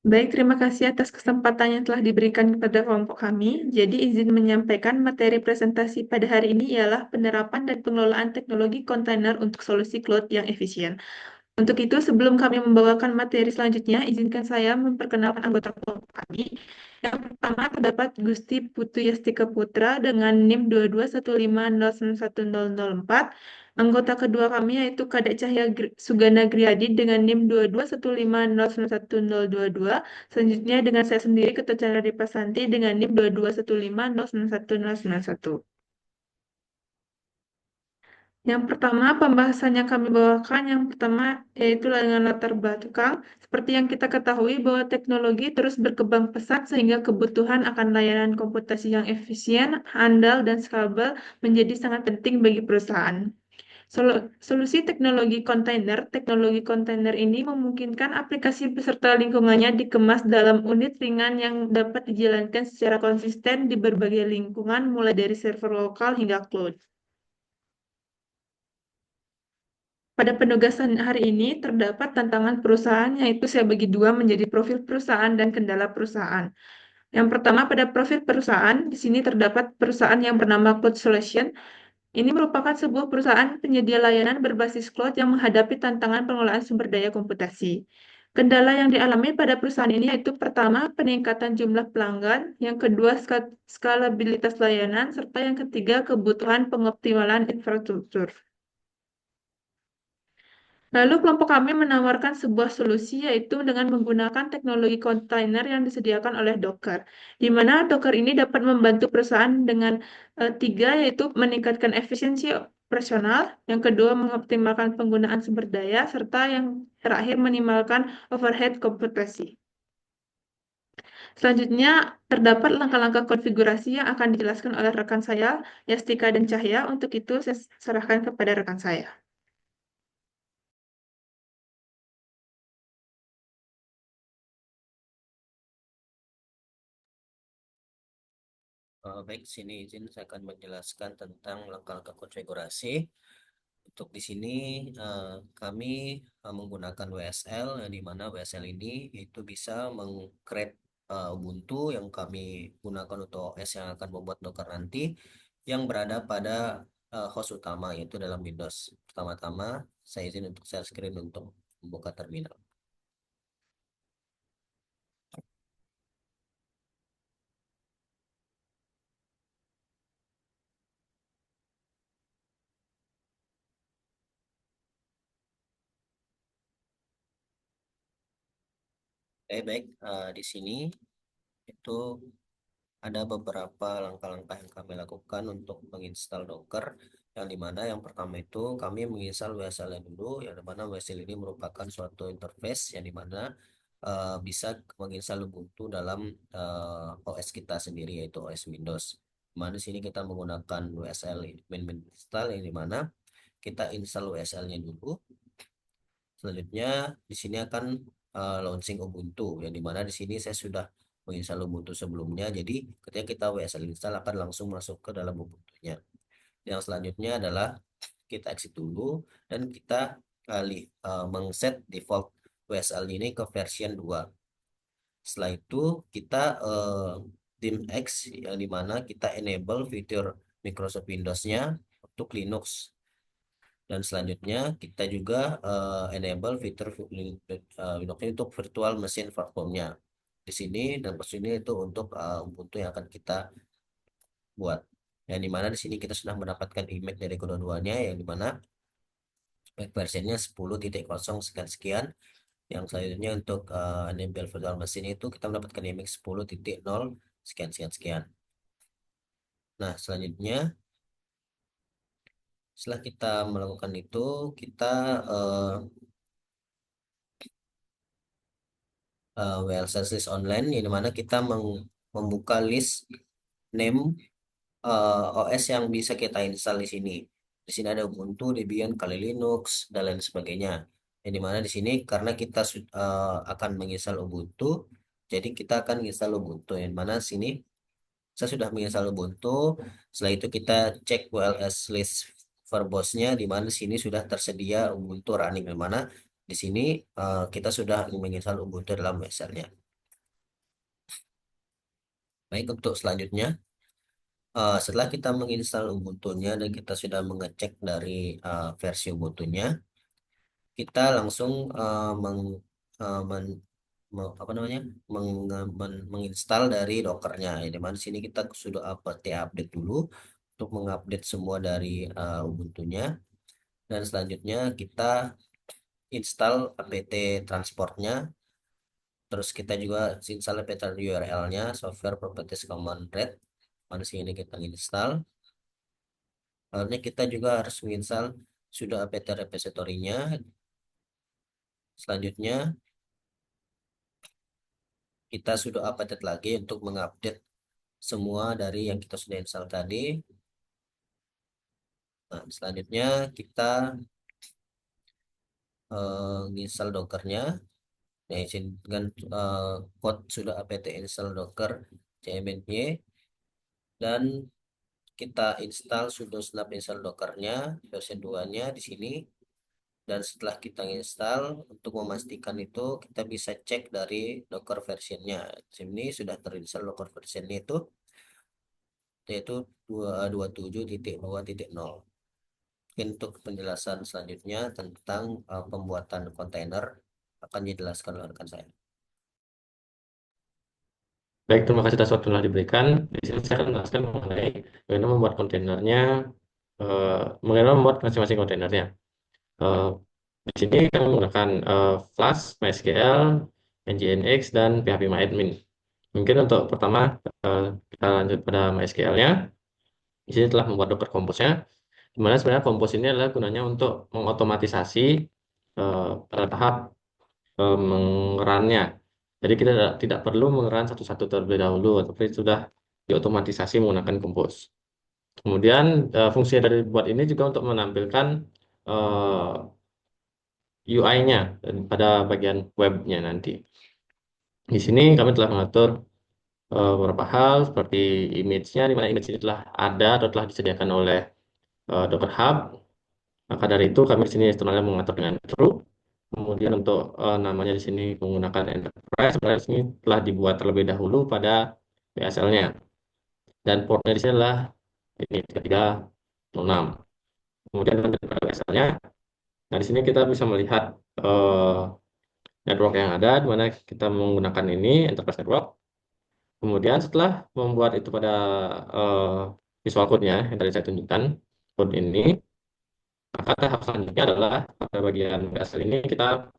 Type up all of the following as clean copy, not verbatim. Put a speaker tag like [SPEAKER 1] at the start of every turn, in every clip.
[SPEAKER 1] Baik, terima kasih atas kesempatan yang telah diberikan kepada kelompok kami. Jadi, izin menyampaikan materi presentasi pada hari ini ialah penerapan dan pengelolaan teknologi kontainer untuk solusi cloud yang efisien. Untuk itu, sebelum kami membawakan materi selanjutnya, izinkan saya memperkenalkan anggota kelompok kami. Yang pertama terdapat Gusti Putu Yastika Putra dengan NIM 22150910004. Anggota kedua kami yaitu Kadek Cahya Sugana Griadi dengan NIM 22150910022. Selanjutnya dengan saya sendiri Ketua Chandra Dipasanti dengan NIM 22150910091. Yang pertama, pembahasan yang kami bawakan, yang pertama yaitu dengan latar belakang. Seperti yang kita ketahui bahwa teknologi terus berkembang pesat sehingga kebutuhan akan layanan komputasi yang efisien, handal, dan scalable menjadi sangat penting bagi perusahaan. Solusi teknologi kontainer ini memungkinkan aplikasi beserta lingkungannya dikemas dalam unit ringan yang dapat dijalankan secara konsisten di berbagai lingkungan, mulai dari server lokal hingga cloud. Pada penugasan hari ini terdapat tantangan perusahaan, yaitu saya bagi dua menjadi profil perusahaan dan kendala perusahaan. Yang pertama, pada profil perusahaan, di sini terdapat perusahaan yang bernama Cloud Solution. Ini merupakan sebuah perusahaan penyedia layanan berbasis cloud yang menghadapi tantangan pengelolaan sumber daya komputasi. Kendala yang dialami pada perusahaan ini yaitu pertama, peningkatan jumlah pelanggan, yang kedua, skalabilitas layanan, serta yang ketiga, kebutuhan pengoptimalan infrastruktur. Lalu kelompok kami menawarkan sebuah solusi yaitu dengan menggunakan teknologi kontainer yang disediakan oleh Docker, di mana Docker ini dapat membantu perusahaan dengan tiga, yaitu meningkatkan efisiensi operasional, yang kedua mengoptimalkan penggunaan sumber daya, serta yang terakhir minimalkan overhead komputasi. Selanjutnya, terdapat langkah-langkah konfigurasi yang akan dijelaskan oleh rekan saya, Yastika dan Cahya. Untuk itu, saya serahkan kepada rekan saya.
[SPEAKER 2] Baik, sini izin saya akan menjelaskan tentang langkah-langkah konfigurasi. Untuk di sini kami menggunakan WSL, yang di mana WSL ini itu bisa meng-create Ubuntu yang kami gunakan untuk OS yang akan membuat Docker nanti, yang berada pada host utama yaitu dalam Windows. Pertama-tama saya izin untuk share screen untuk membuka terminal. Baik, di sini itu ada beberapa langkah-langkah yang kami lakukan untuk menginstal Docker, yang dimana yang pertama itu kami menginstal WSL dulu, yang dimana WSL ini merupakan suatu interface yang dimana bisa menginstal Ubuntu dalam OS kita sendiri, yaitu OS Windows. Dimana di sini kita menggunakan WSL main install, yang dimana kita install WSL-nya dulu. Selanjutnya di sini akan launching Ubuntu, yang dimana di sini saya sudah menginstal Ubuntu sebelumnya. Jadi ketika kita WSL install akan langsung masuk ke dalam Ubuntu-nya. Yang selanjutnya adalah kita exit dulu dan kita mengset default WSL ini ke version 2. Setelah itu kita dim X, yang dimana kita enable fitur Microsoft Windows-nya untuk Linux. Dan selanjutnya kita juga enable fitur Windows untuk virtual machine platformnya. Di sini dan pas ini itu untuk Ubuntu yang akan kita buat. Yang dimana di sini kita sudah mendapatkan image dari kedua-duanya, yang dimana spek versinya 10.0 sekian sekian. Yang selanjutnya untuk enable virtual machine itu kita mendapatkan image 10.0 sekian sekian sekian. Nah, selanjutnya setelah kita melakukan itu, kita WLSS list online, yang dimana kita membuka list name OS yang bisa kita install di sini. Di sini ada Ubuntu, Debian, Kali Linux, dan lain sebagainya. Yang dimana di sini karena kita akan menginstal Ubuntu, jadi kita akan menginstal Ubuntu. Yang mana sini saya sudah menginstal Ubuntu. Setelah itu kita cek WLS list verbose-nya, di mana di sini sudah tersedia Ubuntu running, di mana di sini kita sudah menginstal Ubuntu dalam WSL-nya. Baik, untuk selanjutnya, setelah kita menginstal Ubuntu-nya dan kita sudah mengecek dari versi Ubuntu-nya, kita langsung eh, men- apa namanya menginstal dari Docker-nya. Ya, di mana sini kita sudah update dulu untuk mengupdate semua dari Ubuntu-nya, dan selanjutnya kita install apt transportnya. Terus kita juga install apt URL-nya, software properties command red. Mana sini kita install. Lalu kita juga harus menginstal sudo apt repository-nya. Selanjutnya kita sudah update lagi untuk mengupdate semua dari yang kita sudah install tadi. Nah, selanjutnya kita install Docker-nya. Nah, izin dengan eh, code sudah apt install docker cmd, dan kita install sudo snap install dockernya versi 2-nya di sini. Dan setelah kita install, untuk memastikan itu kita bisa cek dari docker versionnya. Di sini sudah terinstall docker versionnya itu, yaitu 227.2.0. Mungkin untuk penjelasan selanjutnya tentang pembuatan kontainer akan dijelaskan oleh rekan saya.
[SPEAKER 3] Baik, terima kasih atas waktu yang telah diberikan. Di sini saya akan menjelaskan mengenai bagaimana membuat kontainernya, bagaimana membuat masing-masing kontainernya. Eh, di sini kami menggunakan Flask, MySQL, Nginx, dan PHP Mungkin untuk pertama kita lanjut pada MySQL-nya. Di sini telah membuat Docker Compose-nya, di mana sebenarnya Compose ini adalah gunanya untuk mengotomatisasi pada tahap mengerannya. Jadi kita tidak perlu mengeran satu-satu terlebih dahulu, tapi sudah diotomatisasi menggunakan Compose. Kemudian fungsi dari buat ini juga untuk menampilkan UI-nya pada bagian webnya nanti. Di sini kami telah mengatur beberapa hal seperti image-nya, di mana image ini telah ada atau telah disediakan oleh Docker Hub. Maka dari itu kami di sini sebenarnya mengatur dengan true. Kemudian untuk namanya di sini menggunakan enterprise, sebenarnya di sini telah dibuat terlebih dahulu pada PSL-nya. Dan portnya di sini adalah ini 3306. Kemudian lanjut pada PSL-nya. Nah, di sini kita bisa melihat network yang ada, di mana kita menggunakan ini enterprise network. Kemudian setelah membuat itu pada eh, visual code-nya yang tadi saya tunjukkan, code ini, maka tahap selanjutnya adalah pada bagian PSL ini kita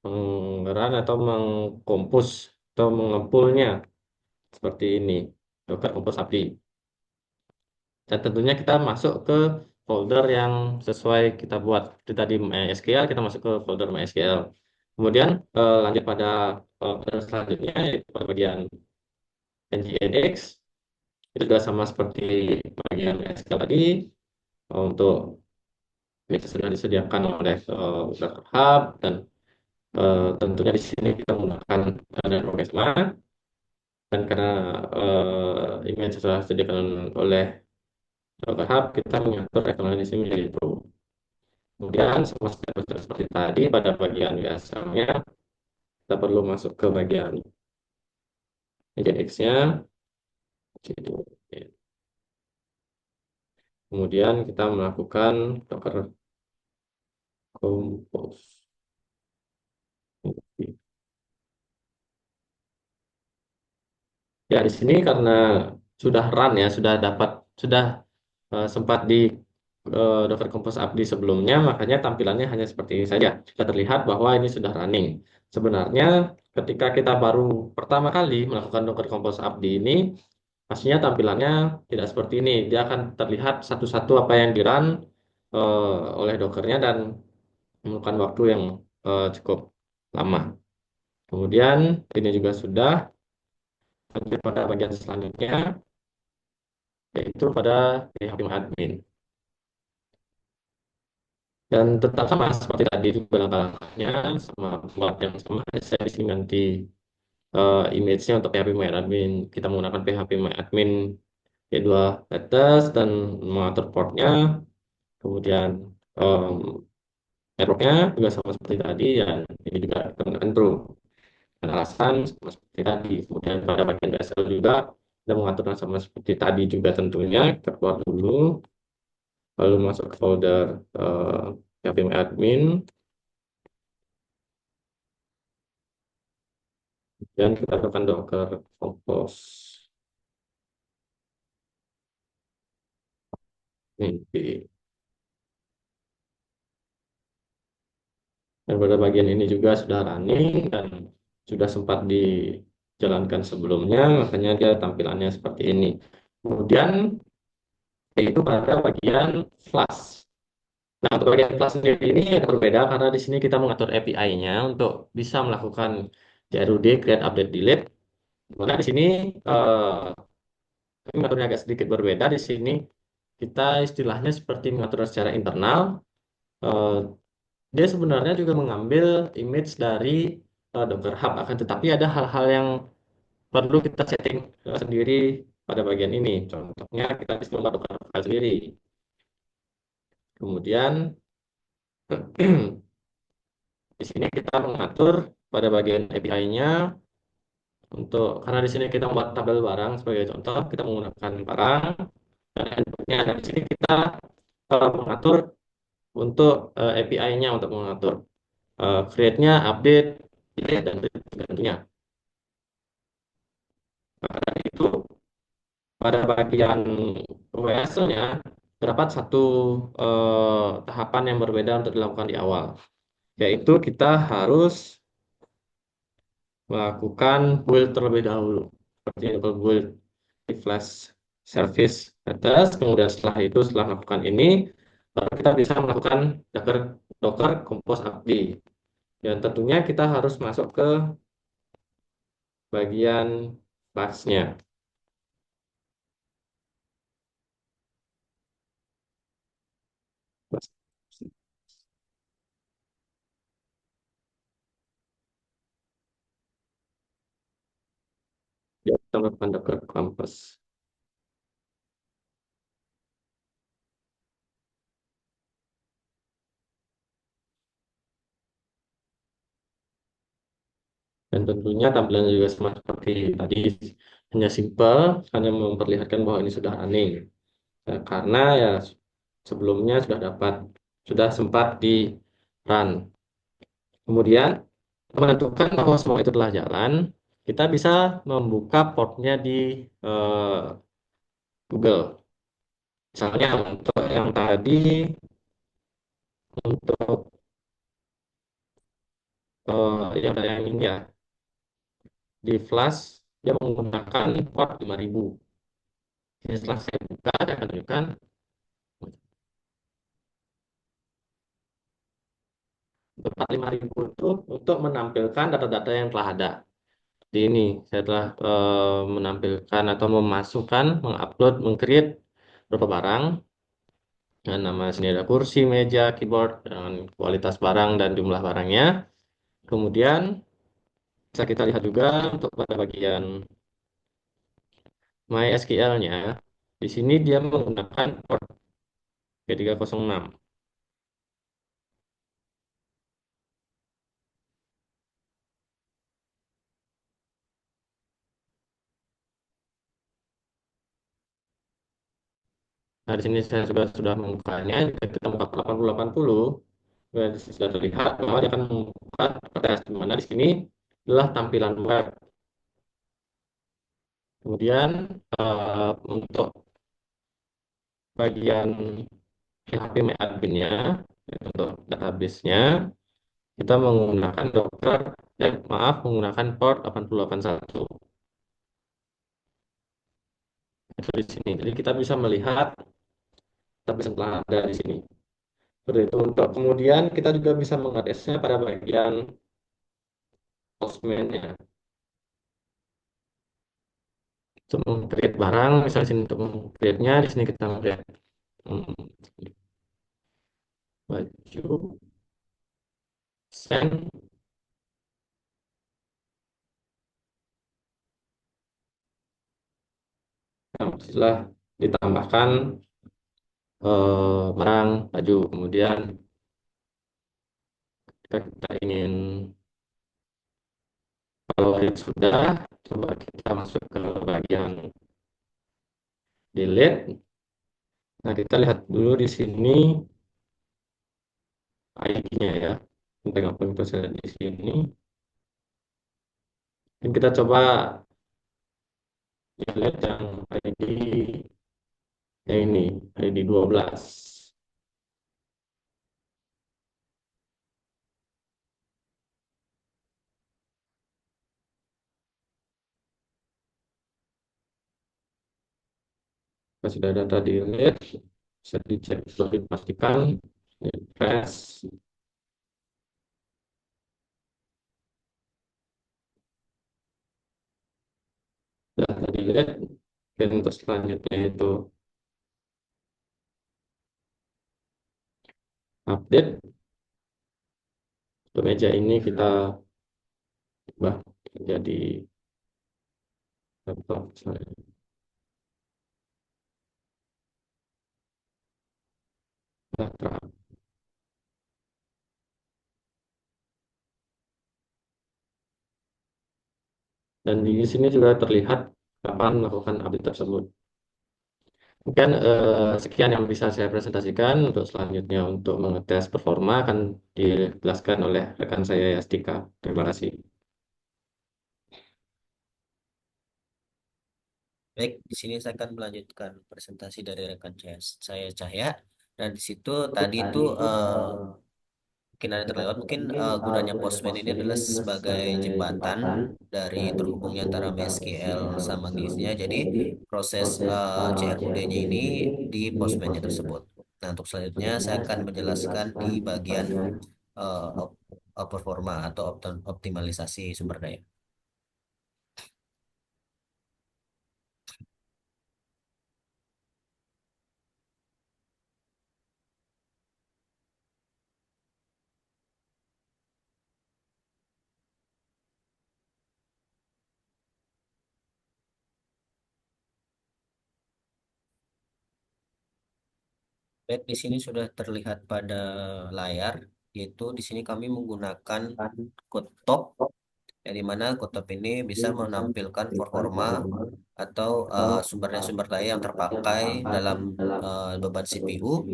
[SPEAKER 3] mengerun atau mengkompos atau mengepulnya seperti ini, Docker Compose API. Dan tentunya kita masuk ke folder yang sesuai kita buat. Itu tadi MySQL, kita masuk ke folder MySQL. Kemudian lanjut pada folder selanjutnya, yaitu pada bagian Nginx. Itu juga sama seperti bagian MySQL tadi. Untuk ini sudah disediakan oleh Docker Hub, dan tentunya di sini kita menggunakan network SMA. Dan karena image sudah disediakan oleh Docker Hub, kita mengatur teknologi di sini menjadi true. Kemudian semua step seperti tadi pada bagian biasanya kita perlu masuk ke bagian Nginx-nya. Kemudian kita melakukan Docker Compose. Ya, di sini karena sudah run ya, sudah sempat di Docker Compose Update sebelumnya, makanya tampilannya hanya seperti ini saja. Kita terlihat bahwa ini sudah running. Sebenarnya ketika kita baru pertama kali melakukan Docker Compose Update ini, pastinya tampilannya tidak seperti ini. Dia akan terlihat satu-satu apa yang di-run oleh Dockernya, dan memerlukan waktu yang cukup lama. Kemudian ini juga sudah lanjut pada bagian selanjutnya, yaitu pada PHP admin. Dan tetap sama seperti tadi juga langkah-langkahnya, sama buat yang sama. Saya di sini ganti image-nya untuk PHP admin. Kita menggunakan PHP admin V2 latest dan mengatur portnya. Kemudian um, networknya juga sama seperti tadi, dan ini juga kita gunakan true. Dan alasan sama seperti tadi. Kemudian pada bagian dasar juga dan mengaturnya sama seperti tadi juga tentunya. Kita keluar dulu, lalu masuk ke folder Yapim admin, dan kita tekan docker compose ini. Dan pada bagian ini juga sudah running dan sudah sempat dijalankan sebelumnya, makanya dia tampilannya seperti ini. Kemudian yaitu pada bagian Flash. Nah, untuk bagian Flash sendiri ini agak berbeda karena di sini kita mengatur API-nya untuk bisa melakukan CRUD, create, update, delete. Karena di sini mengaturnya agak sedikit berbeda. Di sini kita istilahnya seperti mengatur secara internal. Eh, Dia sebenarnya juga mengambil image dari Docker Hub, akan tetapi ada hal-hal yang perlu kita setting sendiri pada bagian ini. Contohnya kita bisa membuat Docker file sendiri. Kemudian di sini kita mengatur pada bagian API-nya untuk karena di sini kita membuat tabel barang sebagai contoh, kita menggunakan barang dan endpoint-nya. Dan di sini kita mengatur untuk API-nya untuk mengatur create-nya, update, delete, dan tentunya. Maka dari itu pada bagian WSL-nya terdapat satu tahapan yang berbeda untuk dilakukan di awal, yaitu kita harus melakukan build terlebih dahulu. Seperti ini, build di flash service atas, kemudian setelah itu, setelah melakukan ini, baru kita bisa melakukan docker, docker compose abdi. Dan tentunya kita harus masuk ke bagian flash-nya. Ya, kita melakukan docker compose. Dan tentunya tampilannya juga sama seperti tadi, hanya simple, hanya memperlihatkan bahwa ini sudah running. Karena ya sebelumnya sudah sempat di run. Kemudian menentukan bahwa semua itu telah jalan, kita bisa membuka portnya di eh, Google. Misalnya untuk yang tadi, untuk yang ini ya, di Flash, dia menggunakan port 5000. Jadi setelah saya buka, saya akan tunjukkan tempat 5000 itu untuk menampilkan data-data yang telah ada. Di ini saya telah menampilkan atau memasukkan, mengupload, mengcreate beberapa barang dengan nama sini ada kursi, meja, keyboard dengan kualitas barang dan jumlah barangnya. Kemudian bisa kita lihat juga untuk pada bagian MySQL-nya. Di sini dia menggunakan port P306. Nah, di sini saya sudah membukanya. Jika kita buka 8080, sudah terlihat bahwa dia akan membuka tes di mana di sini adalah tampilan web. Kemudian untuk bagian PHP admin-nya, untuk database-nya, kita menggunakan Docker, menggunakan port 8081. Itu di sini. Jadi kita bisa melihat database yang telah ada di sini. Seperti itu. Untuk kemudian kita juga bisa mengadresnya pada bagian Postman-nya. Untuk meng-create barang, misalnya sini untuk meng-create-nya, di sini kita melihat baju, send, setelah ditambahkan barang baju. Kemudian kita ingin, kalau sudah, coba kita masuk ke bagian delete. Nah, kita lihat dulu di sini ID-nya ya. Tentang apa yang kita lihat di sini. Dan kita coba lihat yang ID yang ini, ID 12. Kita sudah data delete, bisa dicek, bisa dipastikan, refresh. Data delete, dan untuk selanjutnya itu update. Untuk meja ini kita ubah menjadi laptop. Nah, dan di sini juga terlihat kapan melakukan update tersebut. Mungkin sekian yang bisa saya presentasikan. Untuk selanjutnya untuk mengetes performa akan dijelaskan oleh rekan saya Yastika. Terima kasih.
[SPEAKER 2] Baik, di sini saya akan melanjutkan presentasi dari rekan saya Cahya. Dan di situ tadi itu mungkin ada terlewat, mungkin gunanya Postman ini adalah sebagai jembatan dari terhubungnya antara MySQL sama GIS-nya. Jadi proses CRUD-nya ini di Postman-nya tersebut. Nah, untuk selanjutnya saya akan menjelaskan di bagian performa atau optimalisasi sumber daya. Baik, di sini sudah terlihat pada layar, yaitu di sini kami menggunakan code top, yang dimana code top ini bisa menampilkan performa atau sumber daya yang terpakai dalam beban CPU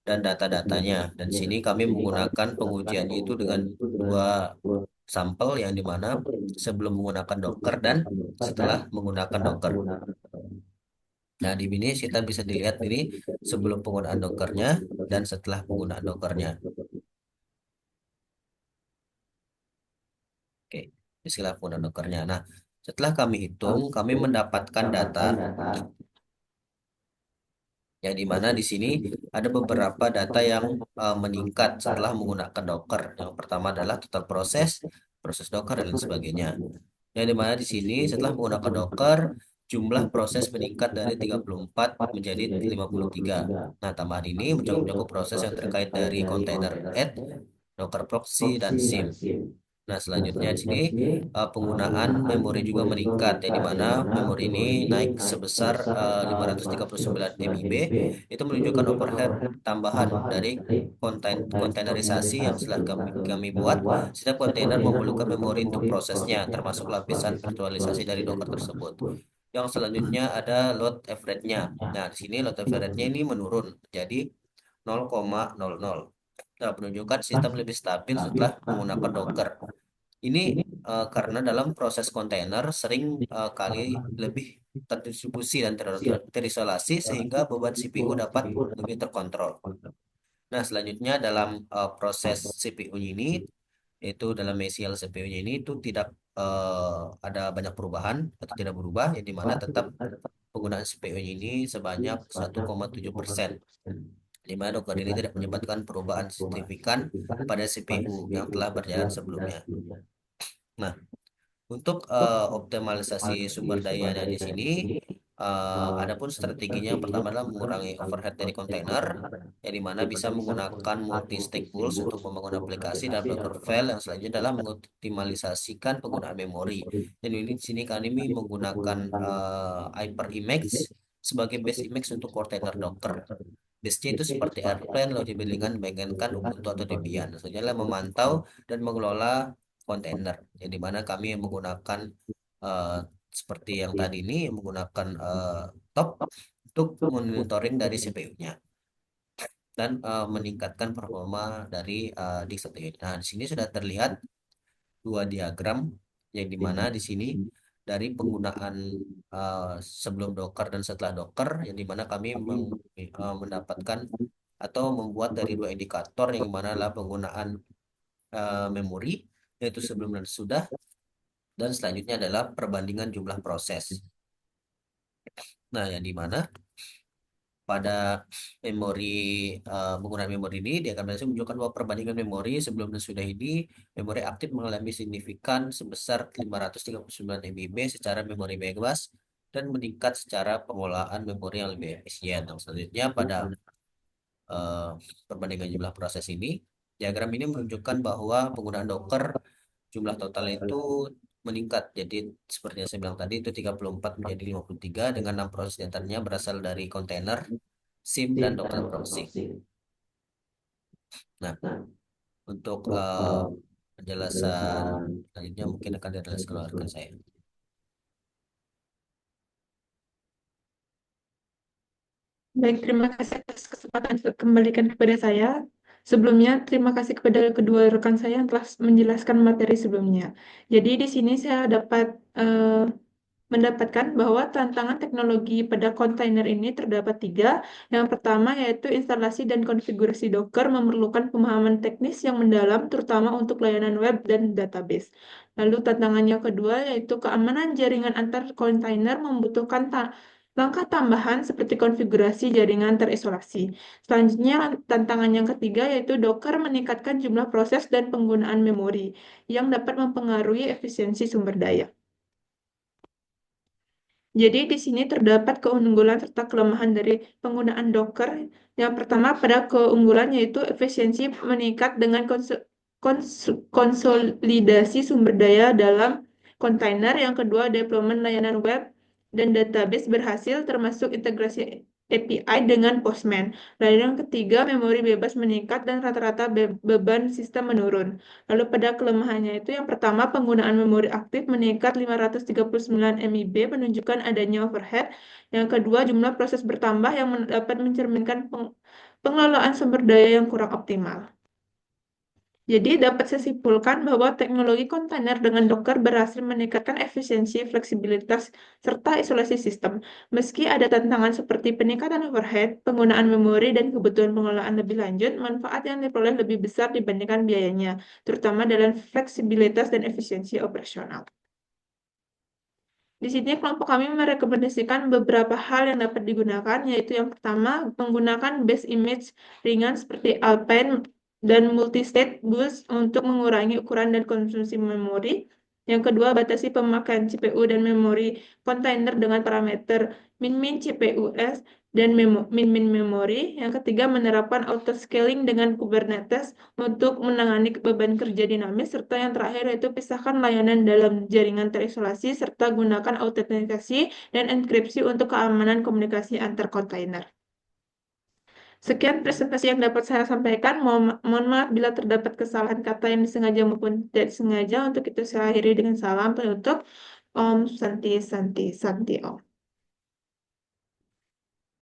[SPEAKER 2] dan data-datanya. Dan di sini kami menggunakan pengujiannya itu dengan dua sampel, yang dimana sebelum menggunakan Docker dan setelah menggunakan Docker. Nah, di sini kita bisa dilihat ini sebelum penggunaan Dockernya dan setelah penggunaan Dockernya. Oke, istilah penggunaan Dockernya. Nah, setelah kami hitung, kami mendapatkan data yang dimana di sini ada beberapa data yang meningkat setelah menggunakan Docker. Yang pertama adalah total proses, proses Docker, dan lain sebagainya. Yang dimana di sini setelah menggunakan Docker, jumlah proses meningkat dari 34 menjadi 53. Nah, tambahan ini mencakup proses yang terkait dari container add, Docker proxy, dan SIM. Nah, selanjutnya di sini penggunaan memori juga meningkat, ya, di mana memori ini naik sebesar 539 MB. Itu menunjukkan overhead tambahan dari kontainerisasi yang setelah kami buat. Setiap kontainer memerlukan memori untuk prosesnya, termasuk lapisan virtualisasi dari Docker tersebut. Yang selanjutnya ada load average-nya. Nah, di sini load average-nya ini menurun jadi 0,00. Nah, menunjukkan sistem lebih stabil setelah menggunakan Docker. Ini karena dalam proses kontainer sering kali lebih terdistribusi dan terisolasi, sehingga beban CPU dapat lebih terkontrol. Nah, selanjutnya dalam proses CPU ini, yaitu dalam mesial CPU-nya ini itu tidak ada banyak perubahan atau tidak berubah, yang dimana tetap penggunaan CPU-nya ini sebanyak 1,7%. Di mana Docker ini tidak menyebabkan perubahan signifikan pada CPU yang telah berjalan sebelumnya. Nah, untuk optimalisasi sumber dayanya di sini, adapun strateginya yang pertama adalah mengurangi overhead dari kontainer, yang dimana bisa menggunakan multi-stage pools untuk membangun aplikasi dan Docker file. Yang selanjutnya adalah mengoptimalisasikan penggunaan memori. Dan ini di sini kami menggunakan HyperImage sebagai base image untuk kontainer Docker. Base-nya itu seperti Airplane, Logic Bilingan, bayangkan Ubuntu atau Debian. Selanjutnya adalah memantau dan mengelola kontainer, yang dimana kami menggunakan uh, seperti yang tadi ini menggunakan top untuk monitoring dari CPU-nya dan meningkatkan performa dari disk atau unit. Nah, di sini sudah terlihat dua diagram yang dimana di sini dari penggunaan sebelum Docker dan setelah Docker yang dimana kami mendapatkan atau membuat dari dua indikator yang dimana adalah penggunaan memori yaitu sebelum dan sudah, dan selanjutnya adalah perbandingan jumlah proses. Nah, yang dimana pada memori penggunaan memori ini dia akan berhasil menunjukkan bahwa perbandingan memori sebelum dan sudah ini memori aktif mengalami signifikan sebesar 539 MB secara memori bebas dan meningkat secara pengolahan memori yang lebih efisien. Nah, selanjutnya pada eh, perbandingan jumlah proses ini, diagram ini menunjukkan bahwa penggunaan Docker jumlah total itu meningkat. Jadi seperti yang saya bilang tadi itu 34 menjadi 53 dengan 6 proses diantaranya berasal dari kontainer, SIM, dan Docker proxy. Nah, untuk penjelasan selanjutnya mungkin akan dijelaskan oleh rekan saya.
[SPEAKER 1] Baik, terima kasih atas kesempatan untuk kembalikan kepada saya. Sebelumnya, terima kasih kepada kedua rekan saya yang telah menjelaskan materi sebelumnya. Jadi, di sini saya dapat mendapatkan bahwa tantangan teknologi pada kontainer ini terdapat tiga. Yang pertama yaitu instalasi dan konfigurasi Docker memerlukan pemahaman teknis yang mendalam, terutama untuk layanan web dan database. Lalu tantangan yang kedua yaitu keamanan jaringan antar kontainer membutuhkan langkah tambahan seperti konfigurasi jaringan terisolasi. Selanjutnya, tantangan yang ketiga yaitu Docker meningkatkan jumlah proses dan penggunaan memori yang dapat mempengaruhi efisiensi sumber daya. Jadi di sini terdapat keunggulan serta kelemahan dari penggunaan Docker. Yang pertama pada keunggulan yaitu efisiensi meningkat dengan konsolidasi sumber daya dalam kontainer. Yang kedua, deployment layanan web dan database berhasil termasuk integrasi API dengan Postman. Lalu yang ketiga, memori bebas meningkat dan rata-rata beban sistem menurun. Lalu pada kelemahannya itu yang pertama penggunaan memori aktif meningkat 539 MB menunjukkan adanya overhead. Yang kedua jumlah proses bertambah yang dapat mencerminkan pengelolaan sumber daya yang kurang optimal. Jadi dapat saya simpulkan bahwa teknologi kontainer dengan Docker berhasil meningkatkan efisiensi, fleksibilitas, serta isolasi sistem. Meski ada tantangan seperti peningkatan overhead, penggunaan memori, dan kebutuhan pengelolaan lebih lanjut, manfaat yang diperoleh lebih besar dibandingkan biayanya, terutama dalam fleksibilitas dan efisiensi operasional. Di sini kelompok kami merekomendasikan beberapa hal yang dapat digunakan, yaitu yang pertama, menggunakan base image ringan seperti Alpine dan multi-state bus untuk mengurangi ukuran dan konsumsi memori. Yang kedua, batasi pemakaian CPU dan memori kontainer dengan parameter min-min CPUs dan min-min memori. Yang ketiga, menerapkan auto-scaling dengan Kubernetes untuk menangani beban kerja dinamis, serta yang terakhir yaitu pisahkan layanan dalam jaringan terisolasi, serta gunakan autentikasi dan enkripsi untuk keamanan komunikasi antar kontainer. Sekian presentasi yang dapat saya sampaikan. Mohon maaf bila terdapat kesalahan kata yang disengaja maupun tidak disengaja. Untuk itu saya akhiri dengan salam penutup. Om Santi Santi Santi Om.